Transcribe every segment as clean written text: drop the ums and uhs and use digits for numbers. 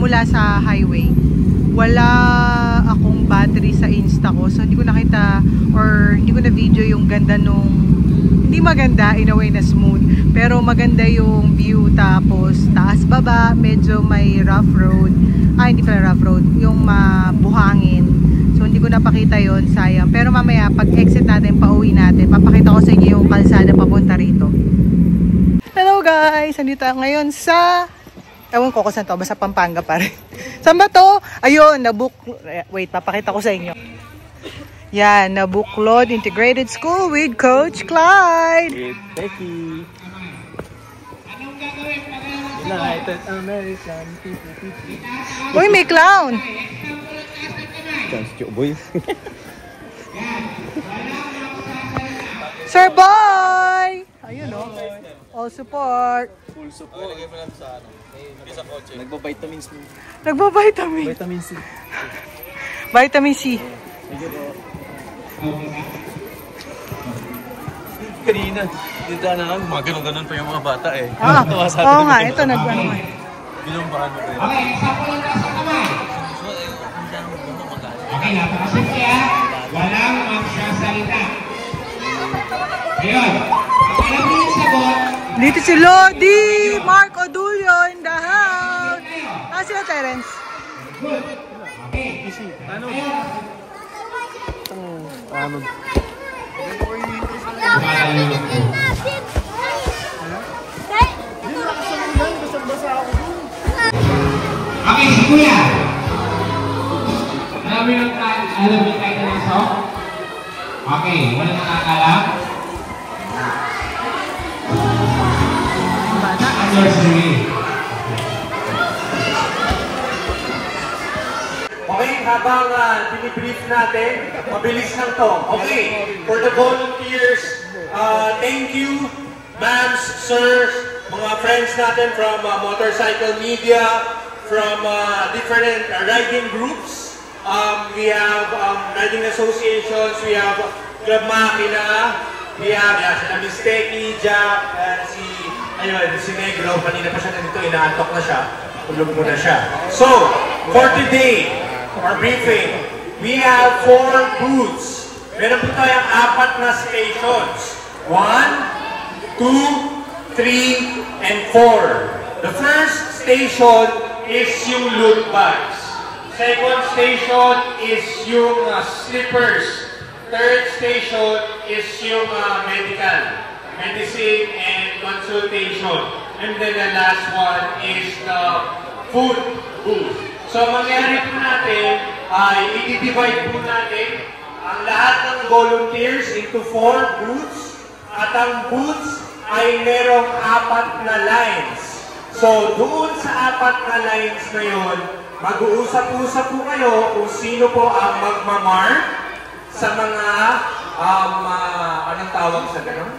mula sa highway. Wala akong battery sa Insta ko, so hindi ko nakita or hindi ko na video yung ganda nung, hindi maganda in a way na smooth, pero maganda yung view, tapos taas baba, medyo may rough road, hindi pala rough road, yung mabuhangin. So hindi ko napakita yon, sayang. Pero mamaya pag exit natin, pauwi natin, papakita ko sa inyo yung kalsada papunta rito. Hello guys, andito ngayon sa, ewan ko kung saan to, basta Pampanga pa rin. Saan ba to? Ayun, wait, papakita ko sa inyo. Yan, Nabuklod Integrated School with Coach Clyde. With Becky. United American people. Uy, may clown. Boys. Sir Boy! Ayun o. All support. Full support. Lagay mo lang sa ano. Sa kotse. Nagbo-vitamins mo. Nagbo-vitamin. Vitamin C. Vitamin C. Kanina, dito na lang, maganon-ganon pa yung mga bata eh. Oo nga, ito nag-ano nga. Binumbahan mo kayo. Okay, isa po lang sa kamay. Okay, napakasimple ha. Walang magsasalita. Ayun. Alam mo yung sagot. Dito si Lodi, Mark Odulio in the house. Sila Terence. Good. Okay. Ano? Ano? Okay, si Kuya. Alam mo yung title ng song? Okay, wala nakakalam. Anniversary. Okay, habang binibrief natin, mabilis lang to. Okay, for the volunteers, thank you, ma'ams, sirs, mga friends natin from motorcycle media, from different riding groups. We have riding associations, we have Club Makina, we have sila Miss Becky, Jack, si Negro, kanina pa siya nandito, inaantok na siya, tulog mo na siya. So, for today, our briefing, we have 4 booths. Meron po tayong 4 na stations. 1, 2, 3, and 4. The first station is yung loot bags. Second station is yung slippers. Third station is yung medicine and consultation. And then the last one is the food booth. So, mangyari po natin, i-divide po natin ang lahat ng volunteers into 4 booths. At ang booths ay merong 4 na lines. So, doon sa 4 na lines na yun, mag-uusap-usap po kayo kung sino po ang magmamark sa mga, anong tawag sa gano'n?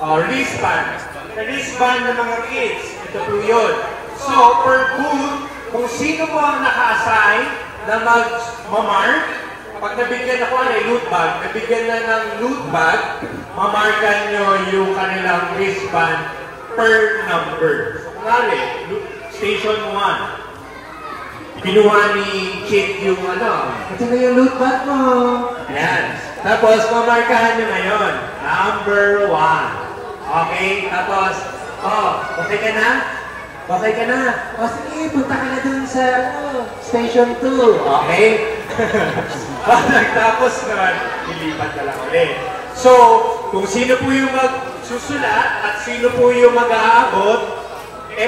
Wristband. The wristband ng mga kids. Ito po yun. So, per booth, kung sino po ang naka-assign na mag-mark, pag nabigyan ako ng loot bag, nabigyan na ng loot bag, mamarkan nyo yung kanilang wristband per number. Kunwari, station 1. Pinuha ni Chick yung ito na yung loot bag mo. Ayan. Tapos, mamarkahan nyo ngayon. Number 1. Okay? Tapos, okay ka na? Okay ka na? O sige, punta ka na dun sa station 2. Okay? Tapos naman, ilipat ka lang ulit. So, kung sino po yung magsusulat at sino po yung mag-aabot,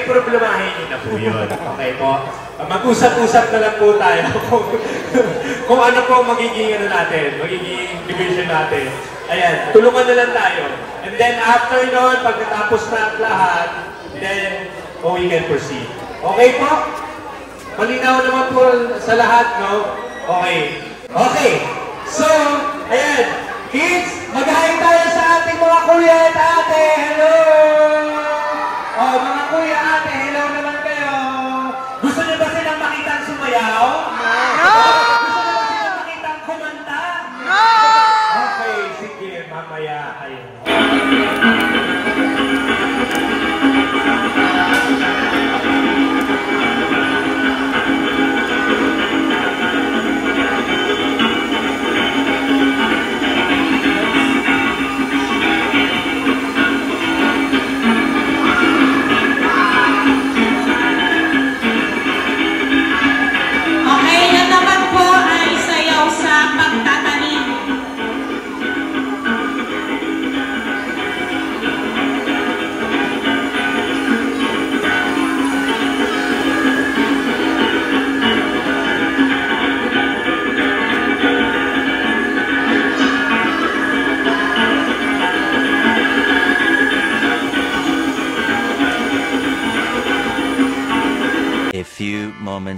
problemahin nyo na po yun. Okay po? Mag-usap-usap na lang po tayo kung ano po magiging magiging division natin. Ayan, tulungan na lang tayo. And then after nun, pagkatapos na ang lahat, then we can proceed. Okay po? Malinaw naman po sa lahat, no? Okay. Okay. So, ayan. Kids, mag-hi tayo sa ating mga kuya at ate. Hello! Mga kuya, ate, hello naman kayo. Gusto niyo ba silang makitang sumayaw? No! Gusto niyo ba silang makitang kumanta? No! Okay, sige, mamaya kayo.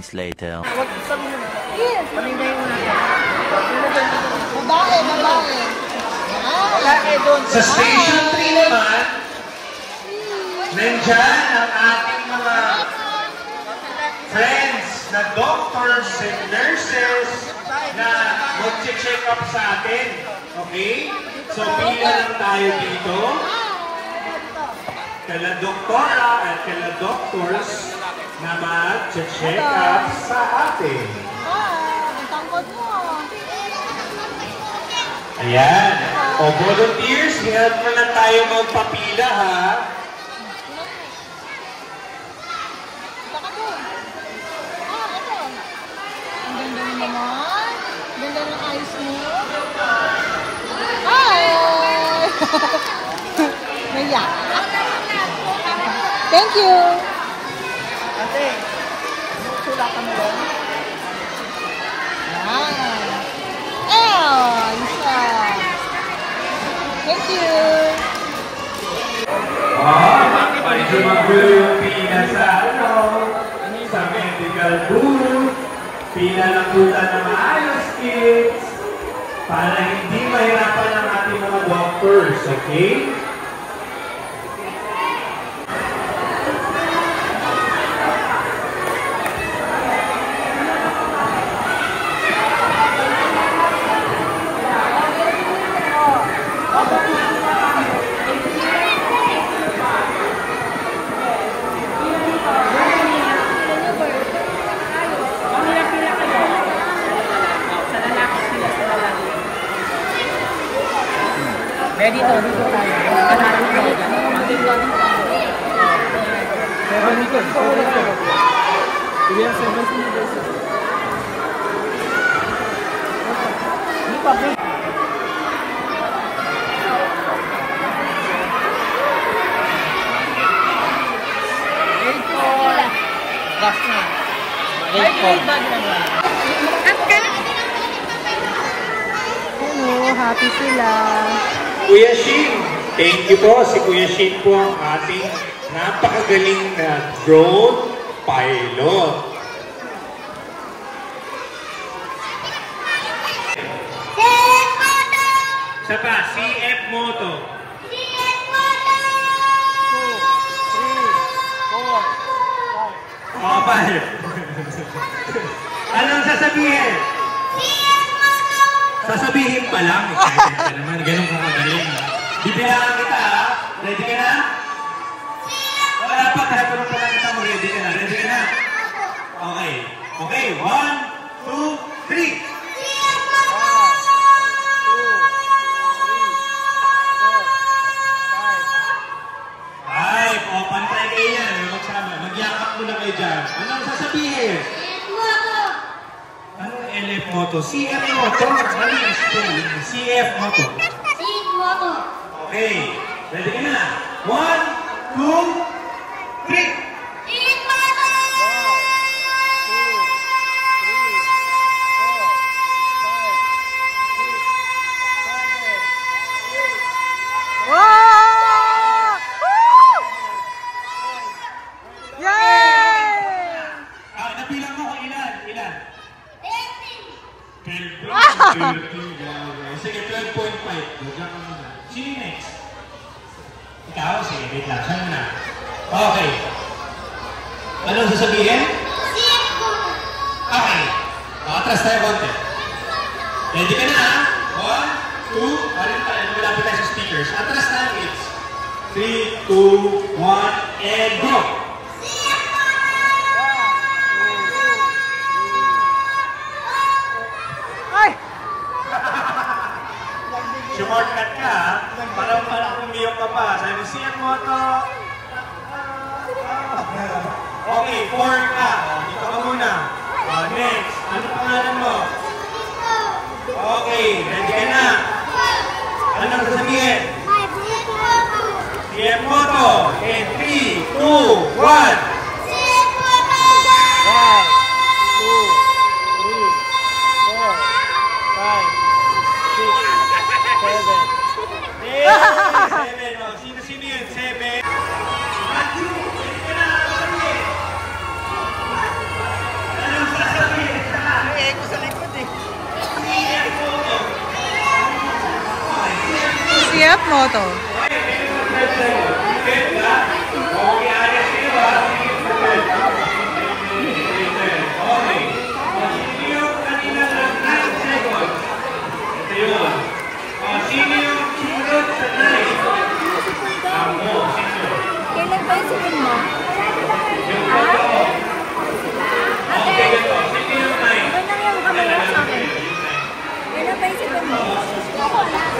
moments later. Sa Station 3 naman, nandyan ang ating mga friends na doctors and nurses na mag-check up sa atin. Okay? So, pila lang tayo dito. Kala doktora at kala doctors na mag-check up sa atin. Ayan. O volunteers, help mo na tayo magpapila, ha? Ang ganda mo naman. Ganda ng eyes mo. Hi! Naya. Thank you. Ate, sulatan mo lang. Isa. Thank you. Medyo magulo yung pila sa sa medical booth. Pila ng buta na maayos, kids. Para hindi mahirapan ang ating mga doctors, okay? Ready to, dito tayo. Pero dito, Iya, 17 days. Ini pabrik. Gas na. Happy sila. Kuya Shin, thank you po. Si Kuya Shin po ang ating napakagaling na drone pilot. Isa pa, CF Moto. CF Moto! 2, 3, 4, 5. Oh, 5. Anong sasabihin? Sasabihin pa lang, excited ka naman, ganun ka kagaling. Bibilangan kita, ha? Ready ka na? Wala pa, pero pa lang kita mo, ready ka na? Ready ka na? Okay. Okay, 1, 2, 3. 5. O, pantay kayo yan. Magsama. Magyakap mo na kayo dyan. Anong sasabihin? LF Moto. CF Moto. Ano yung spelling? CF Moto. CF Moto. Okay. Ready ka na? 1, 2, 3. CF Moto! 1, 2, 3, 4, 5, 6, 7, 8. Wow! Woo! Yay! Nabilang mo kung ilan? Ilan? 12. 12. Sige, 12.5. Lagyan ka muna. Sino next? Ikaw? Sige, wait lang. Saan mo na? Okay. Anong sasabihin? Okay. Atras tayo konti. Ready ka na, ha? 1, 2, parin tayo. Malapit tayo sa speakers. Atras tayo, kids. 3, 2, 1, and go! Shortcut ka, parang umiyok ka pa. Sabi mo, CF Moto. Okay, 4 ka. Dito ka muna. Next, ano pangalan mo? Okay, ready ka na. Anong sasabihin? CF Moto. Okay, 3, 2, 1. Sino yun? 7. Anong CF Moto. Sino yung sumunod sa 9? Kailan ba isipin mo? Yung totoo. Okay, ito. Sino yung 9? Iba na yung kamera sa akin. Kailan ba isipin mo? Ako lang.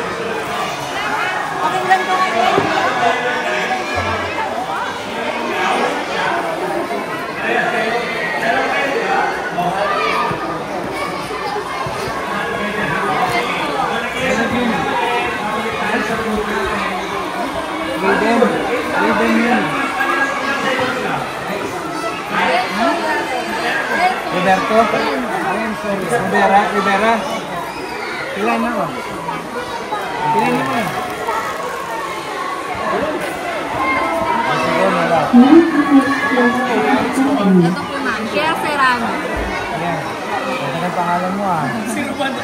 Okay lang ko ngayon. Roberto? Ayun, sorry. Rivera. Ilan ako? Ilan ako? Ito po ma'am. Kaya Serrano. Ayan. Ito na pangalan mo ah. Sino ba ito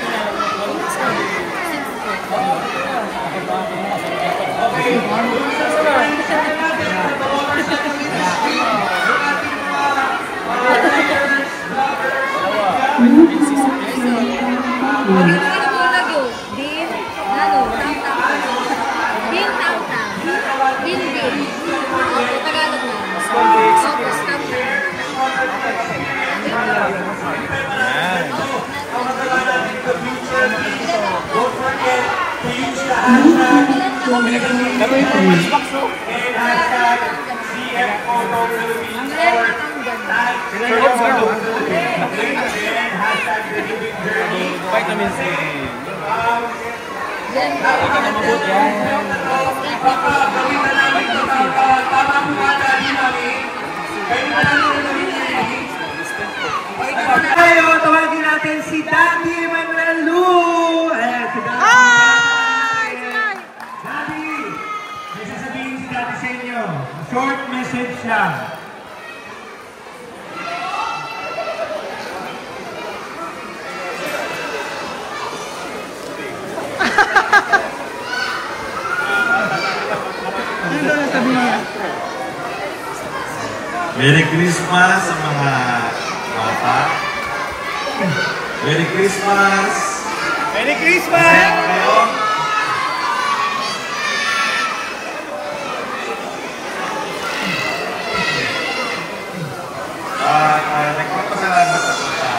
Vitamin C. Tayo, tawagin natin si Daddy Manuel Lu. Ayan, si Daddy. Hi! Daddy, may sasabihin si Daddy sa inyo. Short message lang. Merry Christmas sa mga bata. Merry Christmas! Merry Christmas! Masaya kayo? Nagpapasalamat ako sa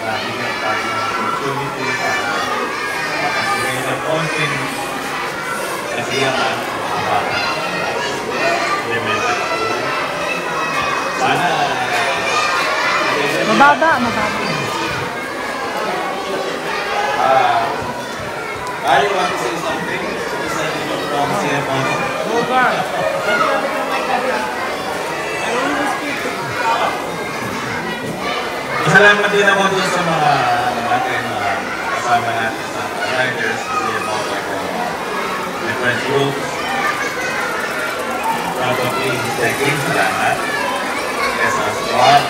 nabigyan tayo ng opportunity para magbigay ng konting kasiyahan sa mga bata. Elementary school. Sana Mababa. I want to say something. From CFO. Salamat din ako dun sa mga natin kasama natin sa riders, CFO, different groups. Probably taking salamat. Esa Squad,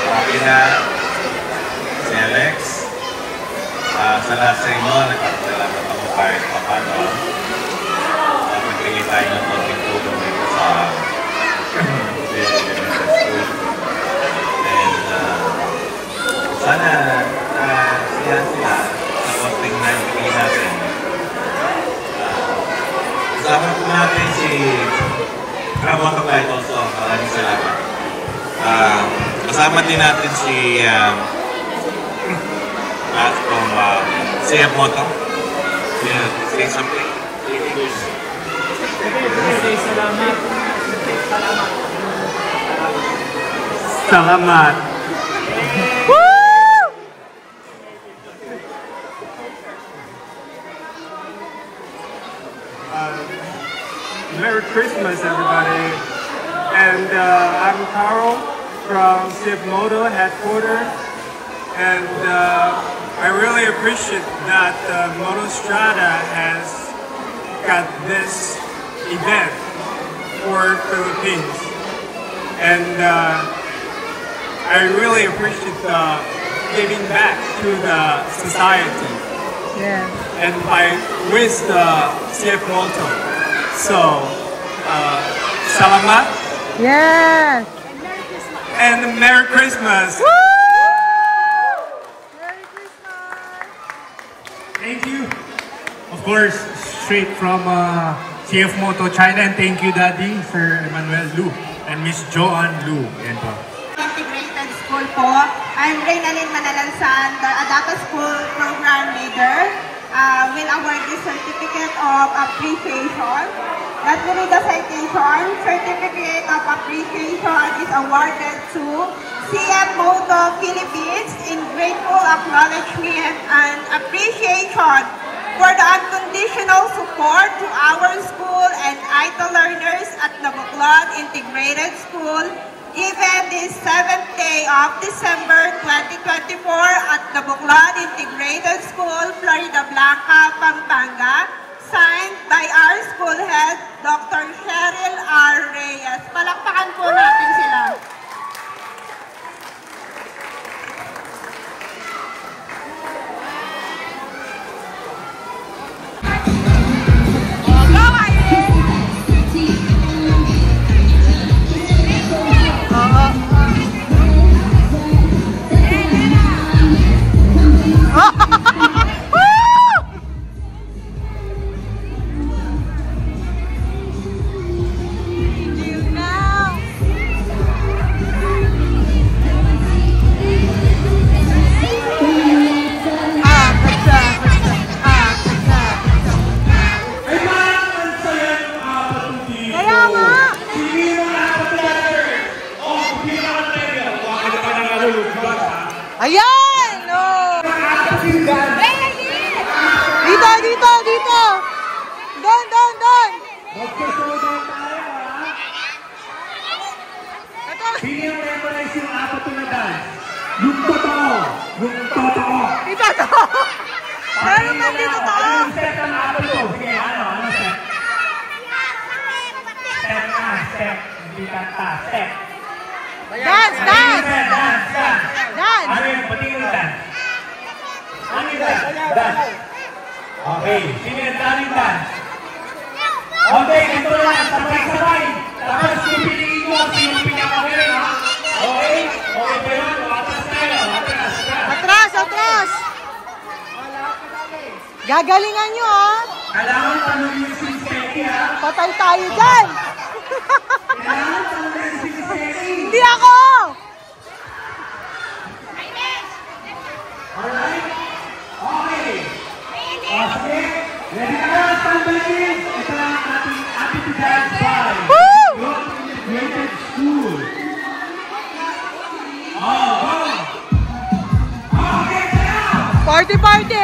Rapina, si Alex. Sa lahat sa inyo, nagpapasalamat ako kahit paano. Magbigay tayo ng konting tulong dito sa school. And sana siya sila sa konting naibigay natin. Kasama po natin si Ramon Kahit also. Maraming salamat. Kasama din natin si from CF Moto. Say something. Say salamat. Salamat. Merry Christmas, everybody. And I'm Carl from CF Moto headquarters. And I really appreciate that Motostrada has got this event for Philippines. And I really appreciate giving back to the society. Yes. and with the CF motto. So, salamat Yes. and Merry Christmas. Woo! Merry Christmas. Thank you. Of course, straight from CF Moto China, and thank you, Daddy, Sir Emmanuel Lu, and Miss Joanne Lu. Yan po. Integrated School po. I'm Reynalyn Manalansan, the Adata School Program Leader. Will award this certificate of appreciation. Let me read the citation. Certificate of appreciation is awarded to CF Moto Philippines in grateful acknowledgement and appreciation for the unconditional support to our school and ITO learners at the Buklod Integrated School, given this 7th day of December 2024 at the Buklod Integrated School, Florida Blanca, Pampanga, signed by our school head, Dr. Cheryl R. Reyes. Palakpakan po natin sila. Ayan! Oh! Dito, dito, dito! Doon, doon, doon! Sino yung memorize yung apat na dance? Yung totoo! Yung totoo! Dito, to! Meron man dito, to! Ano yung step ng apat to? Sige, ano step? Step na, step. Hindi kanta, step. Dance, dance! Dance, dance. Dance! Ano yung patingin ng dance? Ano yung dance? Dance. Okay, sino yung daming dance? Okay, ito lang, sabay-sabay. Tapos pipiliin mo kung sino pinakawin, ha? Okay? Okay ba yun? Atras tayo, atras. Atras, atras! Gagalingan nyo, ha? Kailangan tanongin yung sinsteki, ha? Patay tayo dyan! Kailangan tanongin yung sinsteki. Hindi ako! Alright? Okay. Okay. Ready ka na, standby. Ito lang ang ating Happy to Dance by Buklod Integrated School. Oh, go! Okay, kaya! Party, party!